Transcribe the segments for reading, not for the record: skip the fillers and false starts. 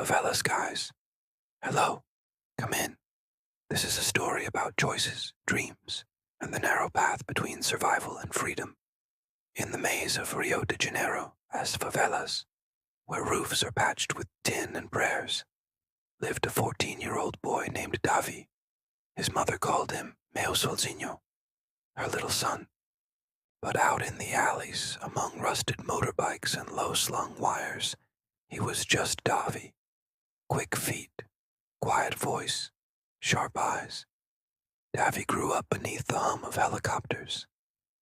Favela Skies. Hello, come in. This is a story about choices, dreams, and the narrow path between survival and freedom. In the maze of Rio de Janeiro, as favelas, where roofs are patched with tin and prayers, lived a 14-year-old boy named Davi. His mother called him Meu Solzinho, her little son. But out in the alleys, among rusted motorbikes and low-slung wires, he was just Davi. Quick feet, quiet voice, sharp eyes. Davi grew up beneath the hum of helicopters,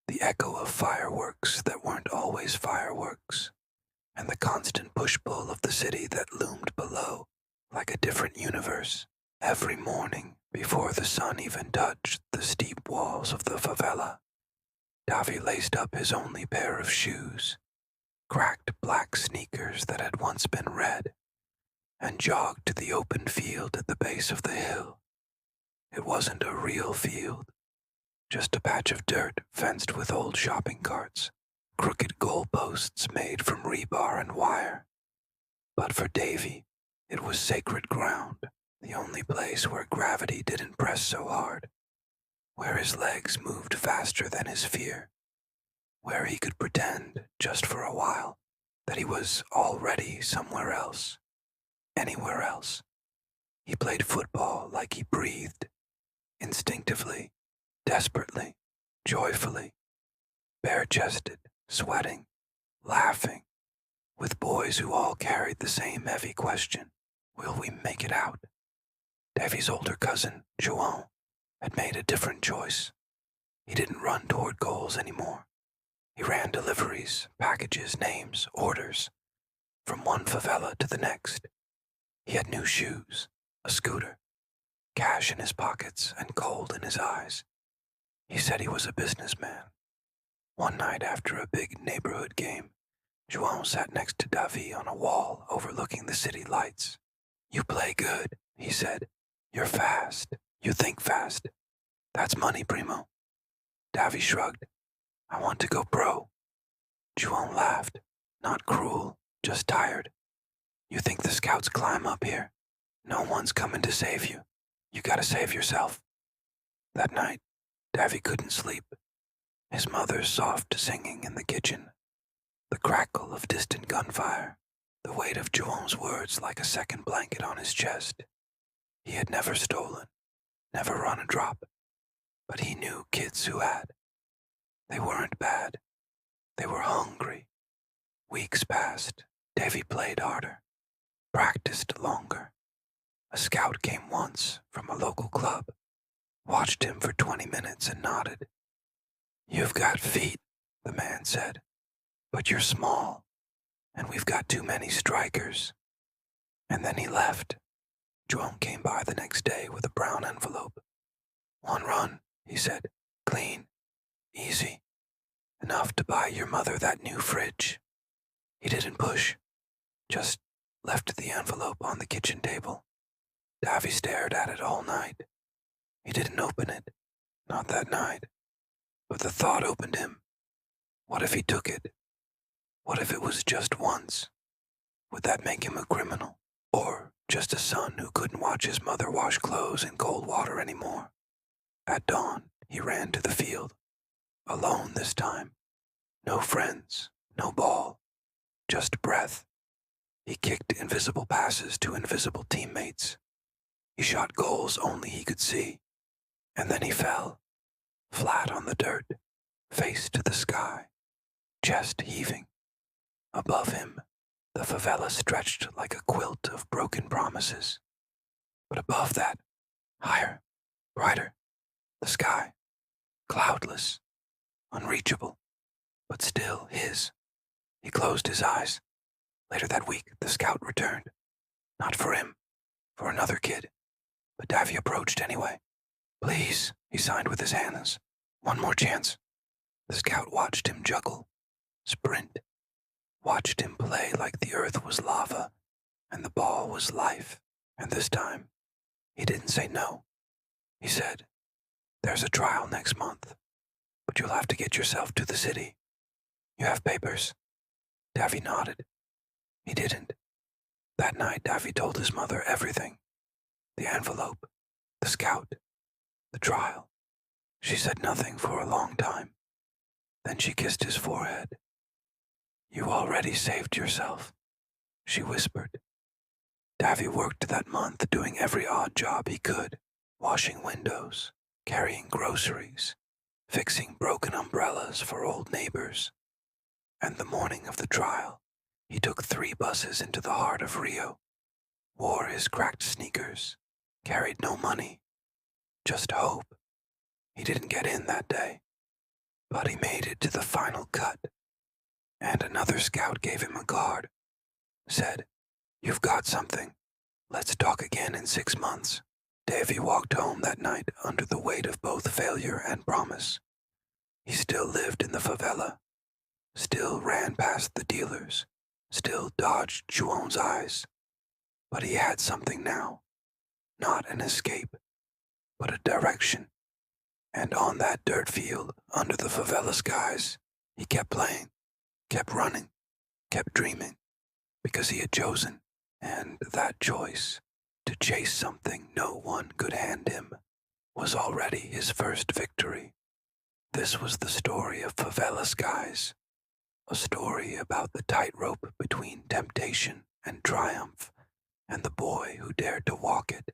the echo of fireworks that weren't always fireworks, and the constant push-pull of the city that loomed below like a different universe. Every morning, before the sun even touched the steep walls of the favela, Davi laced up his only pair of shoes, cracked black sneakers that had once been red, and jogged to the open field at the base of the hill. It wasn't a real field, just a patch of dirt fenced with old shopping carts, crooked goalposts made from rebar and wire. But for Davy, it was sacred ground, the only place where gravity didn't press so hard, where his legs moved faster than his fear, where he could pretend, just for a while, that he was already somewhere else. Anywhere else. He played football like he breathed, instinctively, desperately, joyfully, bare-chested, sweating, laughing, with boys who all carried the same heavy question, will we make it out? Davy's older cousin, João, had made a different choice. He didn't run toward goals anymore. He ran deliveries, packages, names, orders, from one favela to the next. He had new shoes, a scooter, cash in his pockets, and cold in his eyes. He said he was a businessman. One night after a big neighborhood game, João sat next to Davi on a wall overlooking the city lights. You play good, he said. You're fast. You think fast. That's money, primo. Davi shrugged. I want to go pro. João laughed, not cruel, just tired. You think the scouts climb up here? No one's coming to save you. You gotta save yourself. That night, Davi couldn't sleep. His mother's soft singing in the kitchen, the crackle of distant gunfire, the weight of João's words like a second blanket on his chest. He had never stolen, never run a drop, but he knew kids who had. They weren't bad. They were hungry. Weeks passed. Davy played harder, practiced longer. A scout came once from a local club, watched him for 20 minutes and nodded. You've got feet, the man said, but you're small, and we've got too many strikers. And then he left. João came by the next day with a brown envelope. One run, he said, clean, easy, enough to buy your mother that new fridge. He didn't push, just left the envelope on the kitchen table. Davi stared at it all night. He didn't open it, not that night, but the thought opened him. What if he took it? What if it was just once? Would that make him a criminal? Or just a son who couldn't watch his mother wash clothes in cold water anymore? At dawn, he ran to the field. Alone this time. No friends, no ball, just breath. He kicked invisible passes to invisible teammates. He shot goals only he could see. And then he fell, flat on the dirt, face to the sky, chest heaving. Above him, the favela stretched like a quilt of broken promises. But above that, higher, brighter, the sky, cloudless, unreachable, but still his. He closed his eyes. Later that week, the scout returned. Not for him, for another kid. But Davy approached anyway. Please, he signed with his hands. One more chance. The scout watched him juggle, sprint, watched him play like the earth was lava and the ball was life. And this time, he didn't say no. He said, there's a trial next month, but you'll have to get yourself to the city. You have papers? Davy nodded. He didn't. That night, Daffy told his mother everything: the envelope, the scout, the trial. She said nothing for a long time. Then she kissed his forehead. "You already saved yourself," she whispered. Daffy worked that month doing every odd job he could: washing windows, carrying groceries, fixing broken umbrellas for old neighbors. And the morning of the trial, he took 3 buses into the heart of Rio, wore his cracked sneakers, carried no money, just hope. He didn't get in that day, but he made it to the final cut. And another scout gave him a card, said, "You've got something. Let's talk again in 6 months." Davy walked home that night under the weight of both failure and promise. He still lived in the favela, still ran past the dealers, still dodged Juon's eyes. But he had something now. Not an escape, but a direction. And on that dirt field, under the favela skies, he kept playing, kept running, kept dreaming, because he had chosen, and that choice, to chase something no one could hand him, was already his first victory. This was the story of Favela Skies, a story about the tightrope between temptation and triumph, and the boy who dared to walk it.